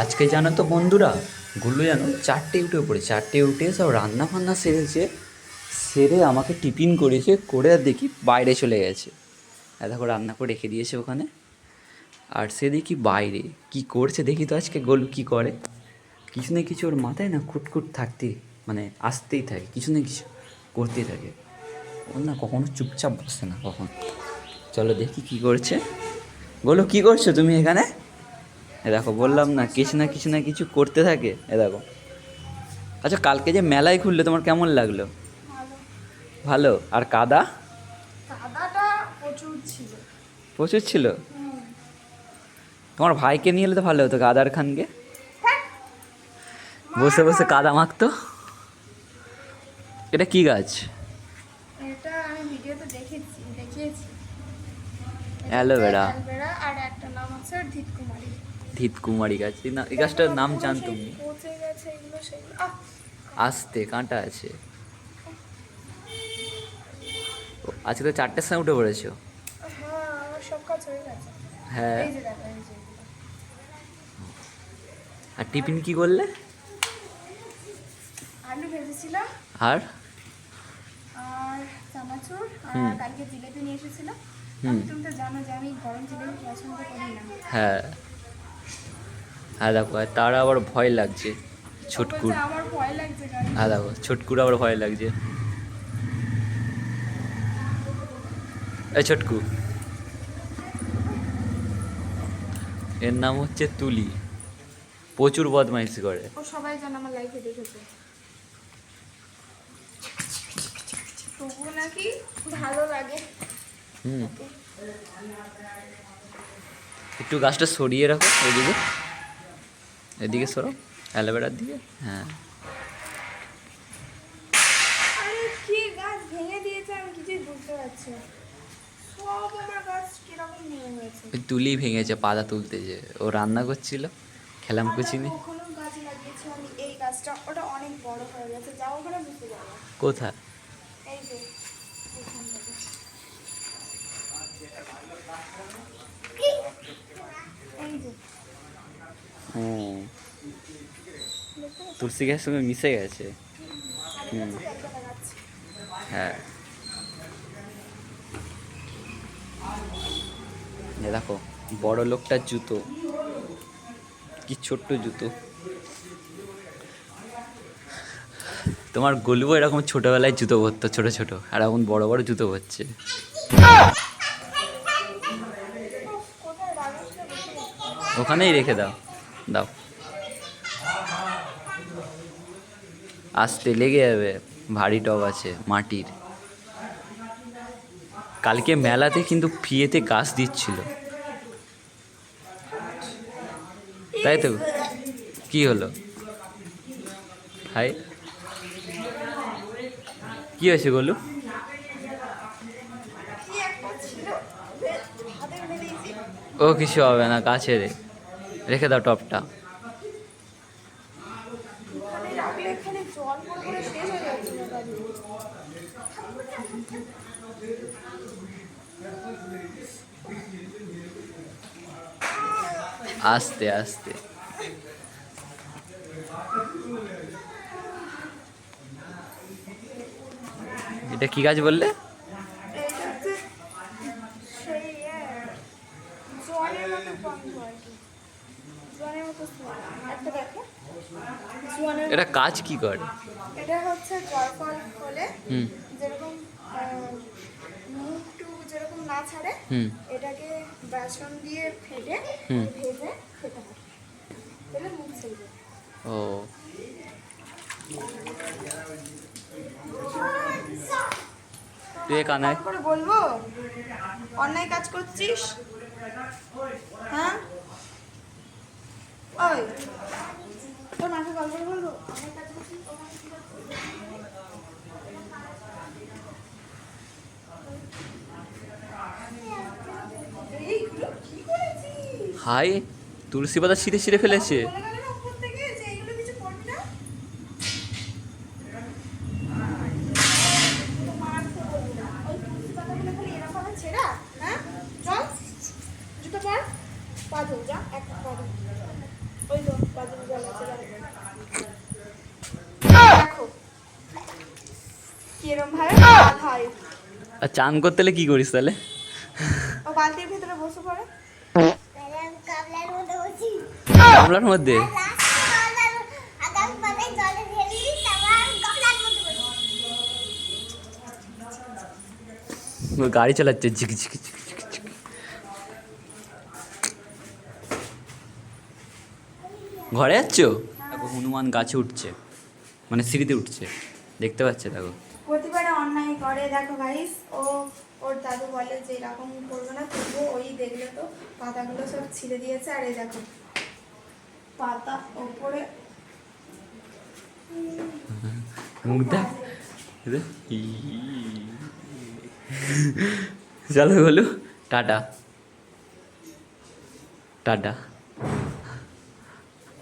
আজকে জানো তো বন্ধুরা, গুলো জানো 4টে উঠে পড়ে 4টে উঠে সব রান্না ফান্না সেরেছে, সেরে আমাকে টিফিন করেছে, করে আর দেখি বাইরে চলে গেছে। দেখো রান্না করে রেখে দিয়েছে ওখানে, আর সে দেখি বাইরে কি করছে। দেখি তো আজকে গোলু কি করে। কিছু না কিছু ওর মাথায় না খুটখুট থাকতেই, মানে আসতেই থাকে, কিছু না কিছু করতেই থাকে। ওর না কখনো চুপচাপ বসে না কখন। চলো দেখি কি করছে। গোলু কি করছো তুমি এখানে? দেখো বললাম না, কিছু না কিছু করতে থাকে। দেখো। আচ্ছা, কালকে যে মেলায় খুললে তোমার কেমন লাগলো? ভালো। ভালো। আর কাদা? কাদাটা প্রচুর ছিল। প্রচুর ছিল। তোমার ভাইকে নিয়ে এলে তো ভালো হতো, কাদার খানকে হ্যাঁ, বসে বসে কাদা মাখতো। এটা কি গাছ? এটা আমি ভিডিওতে দেখিয়েছি। এটা হচ্ছে অ্যালোভেরা। অ্যালভেরা, আর একটা নাম আছে ধীতকুমারী। ধীতকুমারী গাছ। এই গাছটার নাম জানতো তুমি? পচে গেছে এগুলো সেগুলো। আস্তে কাঁটা আছে। আজকে তো 4টের সময় উঠে পড়েছো। হ্যাঁ, আমার সব কাজ হয়ে গেছে। হ্যাঁ। এই যে দেখো, এই যে এগুলো। আর টিফিন কি করলে? আলু ভেজেছিলাম, আর আর চানাচুর, হুম আর কালকে জিলেপি নিয়ে এসেছিল। হুম তুমি তো জানো যে আমি গরম জিলেপি পছন্দ করি না। হ্যাঁ। হ্যাঁ দেখো, আর তার আবার ভয় লাগছে ও ছুটকুর। বলছে আমার ভয় লাগছে গাড়ি। হ্যাঁ দেখো, ছুটকুর আবার ভয় লাগছে। এই ছটকু, এর নাম হচ্ছে তুলি। প্রচুর বদমাইশি করে। ও সবাই জানে, আমার লাইফে দেখেছে। তবুও নাকি ভালো লাগে। হুম। একটু গাছটা সরিয়ে রাখো এদিকে, এদিকে সরো, অ্যালোভেরার দিকে। হ্যাঁ। আরে কি গাছ ভেঙে দিয়েছে, আমি কিছুই বুঝতে পারছি না। সব আমার গাছ কিরকম ভেঙে হয়েছে। ওই তুলি ভেঙেছে পাতা তুলতে, যে ও রান্না করছিল, খেলাম আর কুচিনি। দেখো, ওখানেও গাছ লাগিয়েছি আমি। এই গাছটা ওটা অনেক বড় হয়ে গেছে, যাও ওখানে বুঝতে পারবো। কোথায়? এই যে ওখান থেকে। এই যে হুম। দেখতে পাচ্ছ? তুলসী গাছের সঙ্গে মিশে গেছে। আর এটা হুম। হচ্ছে ক্যালকাটা গাছ। হ্যাঁ। এ দেখো, বড় লোকটার জুতো, কি ছোট্ট জুতো। তোমার গলুও এরকম ছোটবেলায় জুতো পরতো ছোট ছোট, আর এখন বড় বড় জুতো পরছে। উফ, কোথায় রাখিস না দেখি। ওখানেই রেখে দাও। দাও। আস্তে লেগে যাবে, ভারী টব আছে মাটির। কালকে মেলাতে কিন্তু ফ্রিতে গাছ দিচ্ছিল, তাই তো? কি হলো? হাই, কি হয়েছে গলু? কি একটা ছিল, হাতে ফেলে দিয়েছি। ও কিছু হবে না, কাছে রেখে দাও টপটা। এখানে রাখলে এখানে জল পড়ে পড়ে শেষ হয়ে যাচ্ছে না গাড়ি। আস্তে আস্তে। এটা কি গাছ বললে? এইটা হচ্ছে সেই জোয়ানের মতো গন্ধ আর কি। জোয়ানের মতো smell। একটা দেখো, জোয়ানের এটা মতো। কাজ কি করে? এটা হচ্ছে জয়ফল হলে হুম যেরকম মুখ টুক যেরকম না ছাড়ে, হুম এটাকে বেসন দিয়ে ফেটে হুম। ভেজে খেতে হয়, তাহলে মুখ ছেড়ে। ও, তুই কানে। কল করে বলবো অন্যায় কাজ করছিস? হ্যাঁ, ওই তোর মাকে কল করে বলবো অন্যায় কাজ করছিস, ওর মাকে কি করছিস? এইগুলো কি করেছিস? হাই, তুলসী পাতা ছিঁড়ে ছিঁড়ে ফেলেছে। বলে গেল না উপর থেকে যে এইগুলো কিছু করবি না। তো মারতে বলবি না। ওই তুলসী পাতাগুলো খালি এরকম ছেঁড়া। হ্যাঁ, চল জুতো পর, পা ধো, যা একটা পা ধো। ওই তো হচ্ছে দেখো কিরম ভাবে ভাত হয়। আর চান করতে হলে কি করিস তাহলে? ও বালতির ভিতরে বসে পড়ে। গামলার মধ্যে? ও গাড়ি চালাচ্ছে ঝিক ঝিক ঝিক ঝিক ঝিক। ঘরে যাচ্ছ? দেখো হনুমান গাছে উঠছে, মানে সিঁড়িতে উঠছে, দেখতে পাচ্ছে দেখো। প্রতিবারে অন্যায় করে দেখো গাইস। ও ওর দাদু বলে যে এরকম করবে না, তবুও ওই দেখলে তো পাতাগুলো সব ছিঁড়ে দিয়েছে। আর এই দেখো পাতা ওপরে মুখ দেখ। চলো বলু টাটা। টাটা।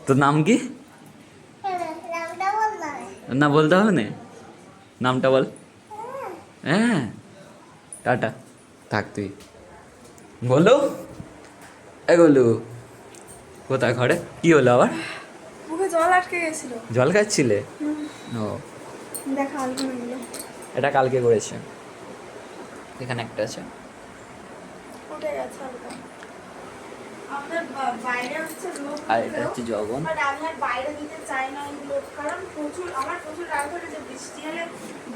তোর নাম কি? না বলতে হবে না, নামটা বল। হ্যাঁ টাটা। থাক তুই বলো। এ বলু কোথায়? ঘরে? কি হলো আবার? মুখে জল আটকে গেছিল। জল খাচ্ছিলে? ও দেখা আলগুলো এটা কালকে করেছে, এখানে একটা আছে। উঠে গেছে হালকা। আমাদের বাইরে হচ্ছে লোক, আর এটা হচ্ছে জগন। বাট আমি আর বাইরে দিতে চাই না এগুলো, কারণ আমার প্রচুর রাগ করে যে বৃষ্টি হলে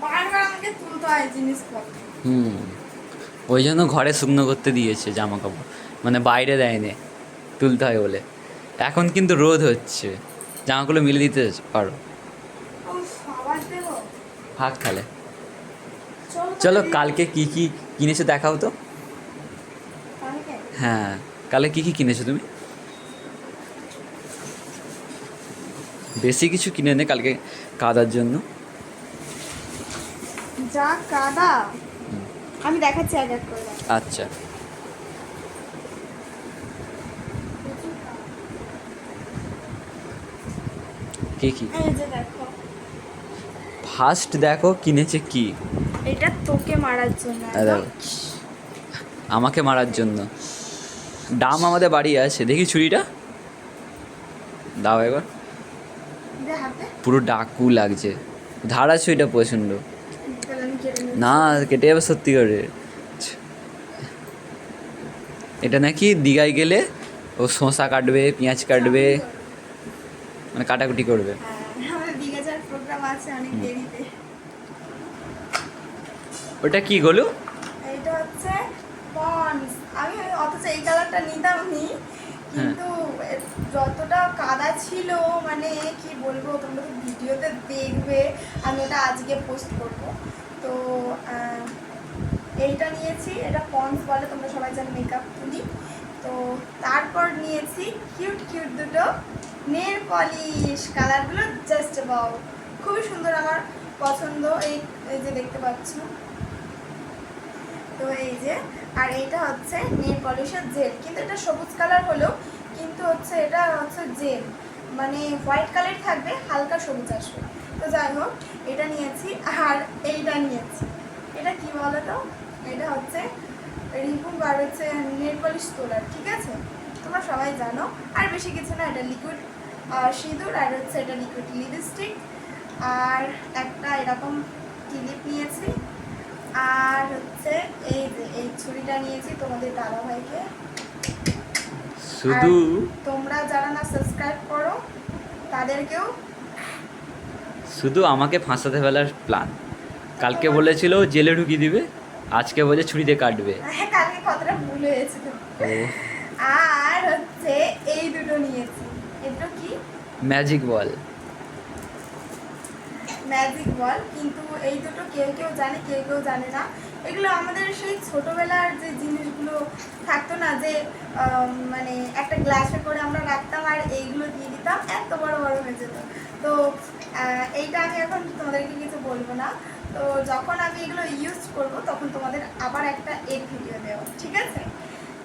বারবার আমাকে তুলতে হয় জিনিসপত্র। ওই জন্য ঘরে শুকনো করতে দিয়েছে জামা কাপড়, মানে বাইরে দেয়নি, তুলতে হয় বলে। এখন কিন্তু রোদ হচ্ছে, জামাগুলো মিলে দিতে পারো। ও আবার দেবো। হাক তাহলে চলো, কালকে কি কি কিনেছো দেখাও তো। কালকে হ্যাঁ কালকে কি কি কিনেছো তুমি? বেশি কিছু কিনে নে কালকে কাদার জন্য। যা কাদা আমি দেখাচ্ছি এক এক করে। আচ্ছা কি কি? এই যে দেখো, ফার্স্ট দেখো কিনেছে কি। এটা তোকে মারার জন্য দেখো, আমাকে মারার জন্য। ডাম আমাদের বাড়ি আছে, দেখি ছুরিটা দাও একবার। দে হাতে। পুরো ডাকু লাগছে, ধার আছে এটা প্রচণ্ড। তাহলে আমি কেটে নিচ্ছি। না কেটে যাবে সত্যি করে। এটা নাকি দীঘায় গেলে ও শসা কাটবে, পেঁয়াজ কাটবে, মানে কাটাকুটি করবে। হ্যাঁ, আমাদের দীঘা যাওয়ার প্রোগ্রাম আছে অনেক দেরিতে। ওটা কি গলু? এইটা হচ্ছে পন্স। আমি অথচ এই কালারটা নিতাম নি, কিন্তু যতটা কাদা ছিল মানে কি বলবো, তোমরা তো ভিডিওতে দেখবে, আমি ওটা আজকে পোস্ট করব। তো এইটা নিয়েছি, এটা পন্স বলে, তোমরা সবাই জানো মেকআপ তুলি। তো তারপর নিয়েছি কিউট কিউট দুটো নেল পলিশ, কালারগুলো জাস্ট বাও, খুবই সুন্দর, আমার পছন্দ। এই যে দেখতে পাচ্ছ, তো এই যে। আর এইটা হচ্ছে নেল পলিশের জেল, কিন্তু এটা সবুজ কালার হলো, কিন্তু হচ্ছে এটা হচ্ছে জেল, মানে হোয়াইট কালার থাকবে, হালকা সবুজ আসবে। তো যাই হোক, এটা নিয়েছি। আর এইটা নিয়েছি, এটা কি বলো তো, এটা হচ্ছে রিমুভ আর হচ্ছে নেল পলিশ তোলার, ঠিক আছে, তোমরা সবাই জানো। আর বেশি কিছু না, এটা লিকুইড সিঁদুর, আর হচ্ছে এটা লিকুইড লিপস্টিক, আর একটা এরকম ক্লিপ নিয়েছি। আর হচ্ছে এই যে এই ছুরিটা নিয়েছি তোমাদের দাদা ভাইকে। শুধু তোমরা যারা না সাবস্ক্রাইব করো তাদেরকেও। শুধু আমাকে ফাঁসাতে ফেলার প্ল্যান। কালকে বলেছিল জেলে ঢুকিয়ে দিবে, আজকে বলে ছুরিতে কাটবে। হ্যাঁ, কালকে কথাটা ভুল হয়েছে। ও আর হচ্ছে এই দুটো নিয়েছি, এগুলো কি ম্যাজিক বল। ম্যাজিক বল, কিন্তু এই দুটো কেউ কেউ জানে, কেউ কেউ জানে না। এগুলো আমাদের সেই ছোটবেলার যে জিনিসগুলো থাকতো না, যে মানে একটা গ্লাসে করে আমরা রাখতাম আর এইগুলো দিয়ে দিতাম, এত বড় বড় হয়ে যেত। তো এইটা আমি এখন তোমাদেরকে কিছু বলবো না। তো যখন আমি এগুলো ইউজ করব তখন তোমাদের আবার একটা এর ভিডিও দেবো, ঠিক আছে?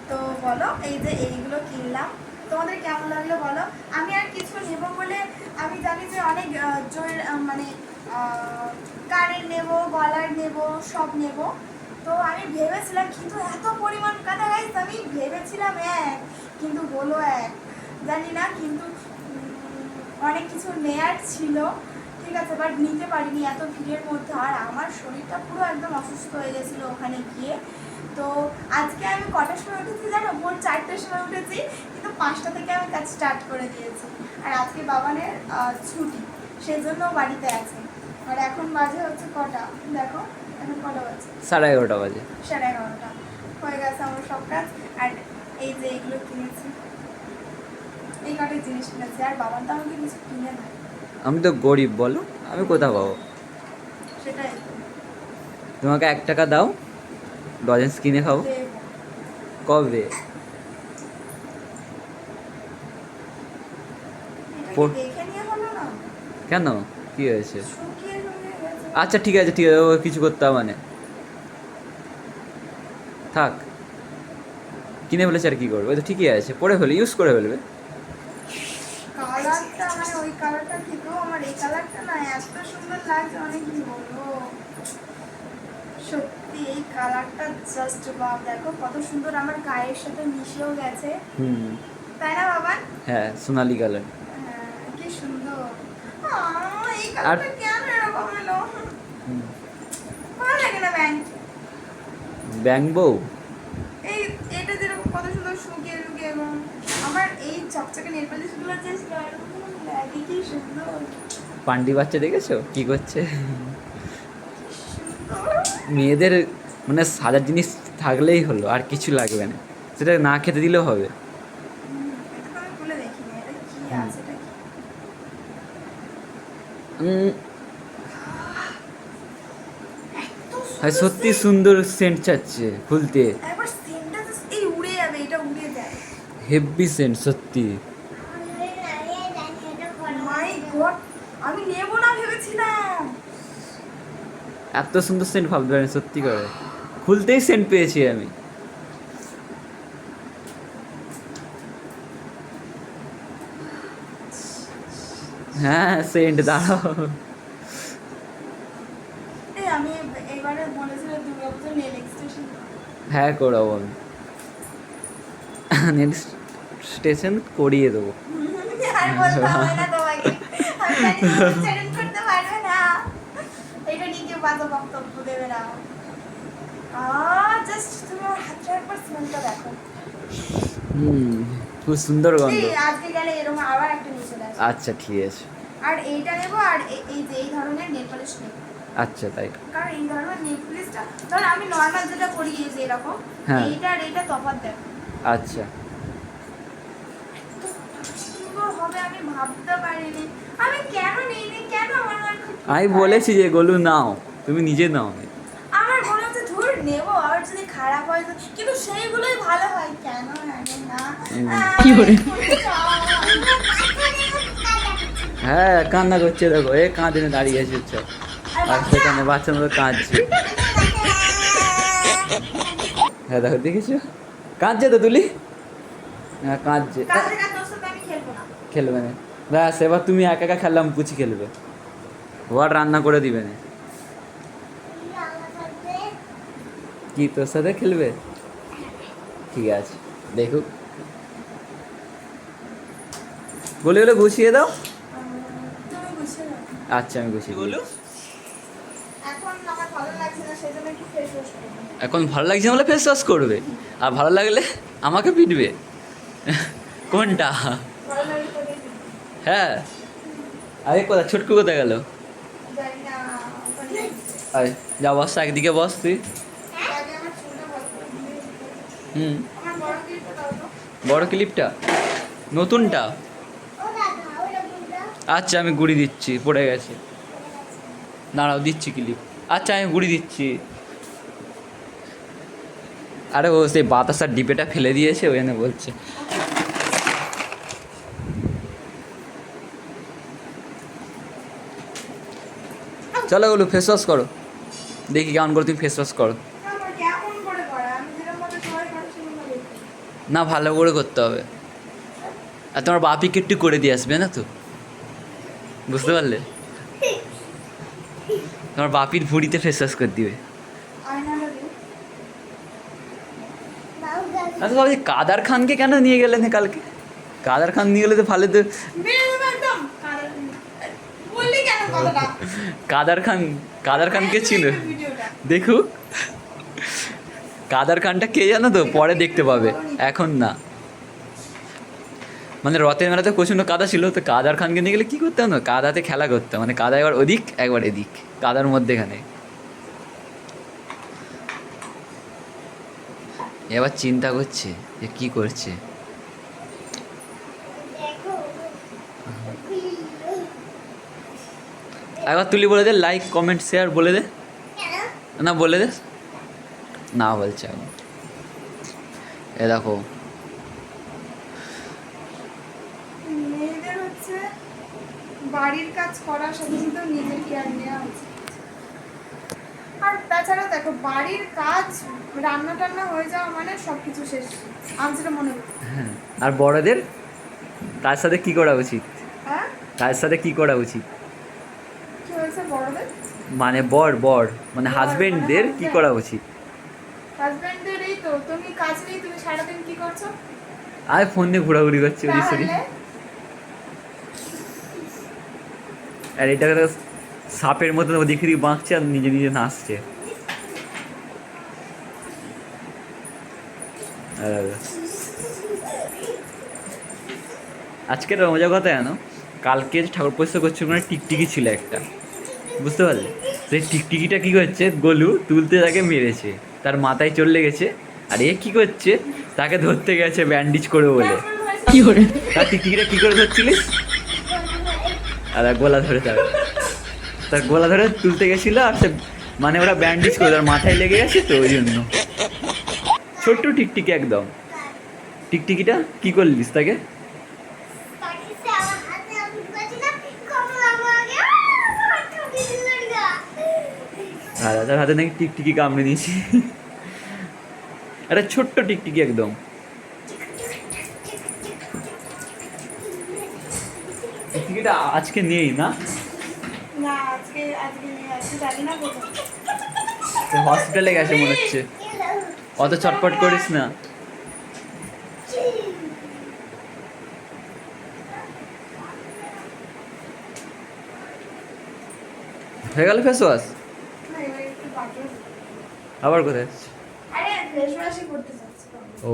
তো বলো, এই যে এইগুলো কিনলাম, তোমাদের কেমন লাগলো বলো। আমি আর কিছু নেব বলে, আমি জানি যে অনেক মানে কানের নেব, গলার নেব, সব নেব। তো আমি ভেবেছিলাম, কিন্তু এত পরিমাণ কাদা গাইস, আমি ভেবেছিলাম এক, কিন্তু হলো এক, জানি না। কিন্তু অনেক কিছু নেয়ার ছিল, ঠিক আছে, বাট নিতে পারিনি এত ভিড়ের মধ্যে। আর আমার শরীরটা পুরো একদম অসুস্থ হয়ে গেছিলো ওখানে গিয়ে। তো আজকে আমি কটার সময় উঠেছি জানো? ভোর 4টের সময় উঠেছি, কিন্তু 5টা থেকে আমি কাজ স্টার্ট করে দিয়েছি। আর আজকে বাবানের ছুটি, সেই জন্য বাড়িতে আছে। আর এখন বাজে হচ্ছে কটা দেখো, এখন কটা বাজে? 11:30 বাজে। 11:30 হয়ে গেছে আমার সব কাজ। আর এই যে এইগুলো কিনেছি, এই কটাই জিনিস কিনেছি। আর বাবা তো আমাকে কিছু কিনে না, আমি তো গরিব, বলো আমি কোথা পাবো? সেটাই তোমাকে 1 টাকা দাও, লজেন্স কিনে খাবো। দেবো। কবে? এটা কি পো- দেখে নিয়ে হলো না? কেন, কি হয়েছে? শুকিয়ে শুকিয়ে গেছে। আচ্ছা ঠিক আছে ঠিক আছে, ও কিছু করতে হবে মানে, থাক। কিনে ফেলেছে আর কি করবে, ওই তো ঠিকই আছে, পরে ফেলে ইউজ করে ফেলবে। কালারটা মানে ওই কালারটা থেকেও আমার এই কালারটা না এত সুন্দর লাগছে, অনেক কি বলবো। সত্যি এই কালারটা জাস্ট বাহ, দেখো কত সুন্দর আমার গায়ের সাথে মিশেও গেছে, হুম। তাই না বাবা? হ্যাঁ, সোনালি কালার। হ্যাঁ, কি সুন্দর। এই কালারটা কেন এরকম হলো? ভালো লাগে না ব্যাংক। ব্যাংক বউ। এই এটা যেরকম কত সুন্দর শুকিয়ে শুকিয়ে, এবং আমার এই চকচকে নেল পালিশগুলো যে লাগে, কি সুন্দর পান্ডি বাচ্চা দেখেছো কি করছে? সুন্দর। মেয়েদের মানে সাজার জিনিস থাকলেই হলো, আর কিছু লাগবে না, সেটা না খেতে দিলেও হবে। এটা তো আমি খুলে দেখিনি, এটা কি আছে, এটা কি? উম, এত হয় সুন্দর সত্যি scent। সুন্দর সেন্ট চাচ্ছে খুলতে। একবার সেন্টটা just এই উড়ে যাবে, এটা উড়ে যায়। হেভি সেন্ট সত্যি। মাই গড, আমি নেব না ভেবেছিলাম। এত সুন্দর সেন্ট ভাবতে পারি সত্যি করে, খুলতেই সেন্ট পেয়েছি আমি। হ্যাঁ সেন্ট দাঁড়াও। এই আমি এবারে বলেছিলাম দুর্গাপুজোর নেল এক্সটেনশন। হ্যাঁ করাবো আমি, নেক্সট স্টেশন করিয়ে দেবো। আর বলতে হবে না তোমাকে, আমি জানি তুমি উচ্চারণ করতে পারবে না, এটা নিয়ে কেউ বাজে বক্তব্য দেবে না। জাস্ট তুমি আমার হাতটা একবার স্মেলটা দেখো। হুম, খুব সুন্দর গন্ধ। এই আজকে গেলে এরকম আবার একটা নিয়ে চলে আসবে। আচ্ছা ঠিক আছে। আর এইটা নেবো, আর এই যে এই ধরনের নেল পলিশ নেবো। আচ্ছা তাই। কারণ এই ধরনের নেল পলিশটা, ধর আমি নর্মাল যেটা পরি এই যে এরকম, হ্যাঁ। এইটা আর এইটা তফাৎ দেখো। আচ্ছা সুন্দর হবে আমি ভাবতে পারিনি। আমি কেন নিইনি, কেন আমার মনে খুব আমি বলেছি যে গোলু নাও, তুমি নিজে নাও। আমার মনে হচ্ছে ধুর নেবো, আবার যদি খারাপ হয় তো, কিন্তু সেইগুলোই ভালো হয়, কেন আগে না? কি করে? আর হ্যাঁ কান্না করছে দেখো, এ কাঁদে দাঁড়িয়ে আছে চুপচাপ, আর সেখানে বাচ্চার মতো কাঁদছে। হ্যাঁ দেখো দেখেছো, কাঁদছে তো তুলি, হ্যাঁ কাঁদছে। কাছে কাছে তোর সাথে আমি খেলবো না। খেলবে না, ব্যাস এবার তুমি একা একা খেললাম, পুচি খেলবে, ও আর রান্না করে দিবে না। কি তোর সাথে খেলবে? ঠিক আছে দেখুক, বলে বলে গুছিয়ে দাও। তুমি গুছিয়ে নাও। আচ্ছা আমি গুছিয়ে দিচ্ছি। এখন আমার ভালো লাগছে না, সেজন্য একটু ফ্রেশ ওয়াশ করবো। এখন ভালো লাগছে না বলে ফেস ওয়াশ করবে, আর ভালো লাগলে আমাকে পিটবে, কোনটা? ভালো লাগলে তো দেখি। হ্যাঁ, আরে কোথায় ছোটকু কোথায় গেল? জানি না, ওখানে আরে যা বস, একদিকে বস তুই। আগে আমার চুলটা ভালো করে ধুয়ে দিতে হবে। হুম, আমার বড় ক্লিপটা দাও তো। বড় ক্লিপটা, নতুনটা? আচ্ছা আমি গুড়ি দিচ্ছি, পড়ে গেছে, দাঁড়াও দিচ্ছি ক্লিপ। আচ্ছা আমি গুড়ি দিচ্ছি। আরে ও সেই বাতাসার ডিপেটা ফেলে দিয়েছে, ওই জন্য বলছে। চলো বলো ফেস ওয়াশ করো, দেখি কেমন করে তুমি ফেস ওয়াশ করো। আমার কেমন করে করা, আমি যেরকম ভাবে সবাই করে সেরকম ভাবে করি। না ভালো করে করতে হবে, আর তোমার বাপিকে একটু করে দিয়ে আসবে না তো, বুঝতে পারলে? তোমার বাপির ভুঁড়িতে ফেস ওয়াশ করে দিবে। আয়নাটা দিও। আচ্ছা ভাবছি কাদার খানকে কেন নিয়ে গেলেন কালকে? কাদার খান নিয়ে গেলে তো ভালো তো। বেরিয়ে যাবে একদম, কাদা কথাটা। কাদার খান কে ছিল ভিডিওটা দেখু কাদার খানটা কে জানো তো পরে দেখতে পাবে এখন না মানে রথের মেলাতে প্রচণ্ড কাদা ছিল তো কাদার খানকে নিয়ে গেলে কী করতাম না কাদাতে খেলা করতাম মানে কাদা একবার ওদিক একবার এদিক কাদার মধ্যেখানে এবার চিন্তা করছে যে কী করছে একবার তুলি বলে দে লাইক কমেন্ট শেয়ার বলে দে না বলে দে না বলছে এখন এ দেখো মেয়েদের হচ্ছে বাড়ির কাজ করার সাথে সাথে নিজের কেয়ার নেওয়া উচিত। আর তাছাড়া দেখো বাড়ির কাজ রান্না টান্না হয়ে যাওয়া মানে সবকিছু শেষ, আমার যেটা মনে হয়। হ্যাঁ আর বড়দের তার সাথে কি করা উচিত হ্যাঁ তার সাথে কি করা উচিত কি হয়েছে বড়দের? মানে বর মানে হাজবেন্ডদের কি করা উচিত হাজবেন্ডদের এই তো তুমি কাজ নেই, তুমি সারাদিন কি করছো? আর ফোন নিয়ে ঘোরাঘুরি করছে ওদিক সেদিক তাহলে আর এটা সাপের মতন ওদিক দিক বাঁকছে আর নিজে নিজে নাচছে আজকের মজা কথা জানো কালকে ঠাকুর পরিষ্কার করছিল মানে টিকটিকি ছিল একটা বুঝতে পারলে সেই টিকটিকিটা কী করছে গোলু তুলতে তাকে মেরেছে তার মাথায় চলে গেছে আর এ কী করছে তাকে ধরতে গেছে ব্যান্ডেজ করে বলে কি করে তার টিকটিকিটা কী করে ধরছিলিস আর গোলা ধরে তার গোলা ধরে তুলতে গেছিলো আর সে মানে ওরা ব্যান্ডেজ করে তার মাথায় লেগে গেছে তো ওই জন্য ছোট্ট টিকটিকি একদম টিকটিকিটা কী করলিস তাকে আর তার হাতে নাকি টিকটিকি কামড়ে নিয়েছি একটা ছোট্ট টিকটিকি একদম টিকটিকিটা আজকে নেই না না আজকে নিয়ে আসছি, জানি না কোথায়। হসপিটালে গেছে মনে হচ্ছে অত ছটপট করিস না হয়ে গেল ফেস ওয়াশ না, এবার একটু বাকি আছে। আবার কোথায় যাচ্ছিস? আরে ফেস ওয়াশই করতে চাচ্ছি। ও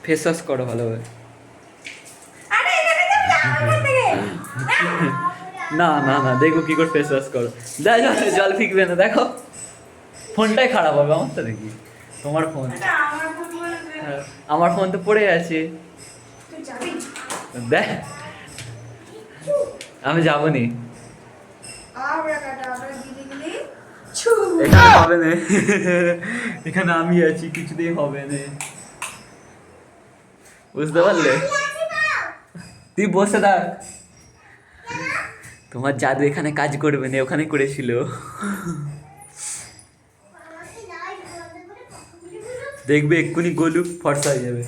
ফেস ওয়াশ করো ভালোভাবে আরে এখানে যাও না, আমার থেকে। না না না দেখো কি করে ফেস ওয়াশ করো যাই জল ফিকবে না দেখো ফোনটাই খারাপ হবে আমার তো দেখি তোমার ফোন এটা আমার ফোন বলে হ্যাঁ, আমার ফোন তো পড়ে আছে তুই যাবি? দেখ আমি যাবো নি আবরা কাটা আবরা দিদি গিলি ছু। এখানে হবে না এখানে আমি আছি কিছুতেই হবে না বুঝতে পারলে তুই বসে থাক তোমার জাদু এখানে কাজ করবে না ওখানে করেছিল দেখবে এক্ষুনি গোলু ফর্সা হয়ে যাবে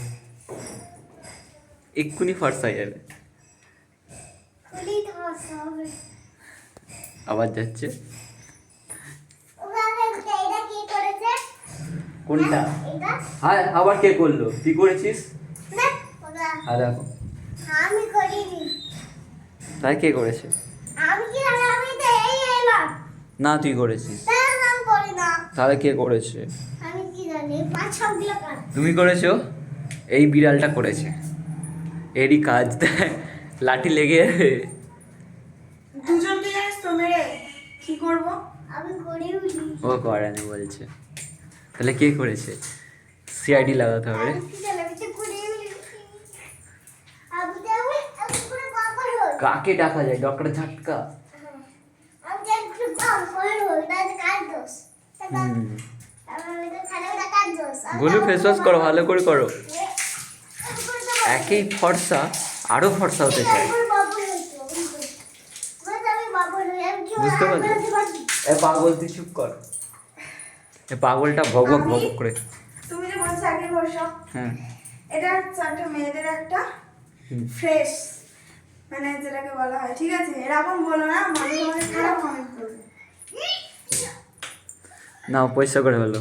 এক্ষুনি ফর্সা হয়ে যাবে আবার যাচ্ছে কোনটা হ্যাঁ আবার কে করলো তুই করেছিস আর দেখো আমি করিনি। তাই কে করেছে আমি কি জানি, আমি তো এই এলাম। না তুই করেছিস তার নাম করি না। তাহলে কে করেছে আমি কি জানি, 5-6 কাজ। তুমি করেছো এই বিড়ালটা করেছে এরই কাজ দেয় লাঠি লেগে যাবে দুজনকে জানিস তো মেরে কি করব? আমি করিনি। ও করেনি বলছে তাহলে কে করেছে সিআইডি লাগাতে হবে আমি কি জানি, আমি তো করিনি। আমি তো আমি পুরো বাবার হই। কাকে ডাকা যায় ডক্টর ঝাটকা আমি জানি পুরো বাবার হই, তাই কাজ দোষ। হুম। আমি তো খালি কাজ দোষ। গোলু ফেস ওয়াশ করো ভালো করে করো একই ফর্সা আরো ফর্সা হতে চায় বুঝতে পারলি এ পাগল তুই চুপ কর এ পাগলটা ভগ ভগ ভগ করে তুমি যে বলছো আগে বসো, হ্যাঁ এটা হচ্ছে একটা মেয়েদের একটা হুম। ফ্রেশ মানে যেটাকে বলা হয়, ঠিক আছে? এরকম বলো না, মানুষ আমাকে খারাপ কমেন্ট করবে। নাও পয়সা করে হলো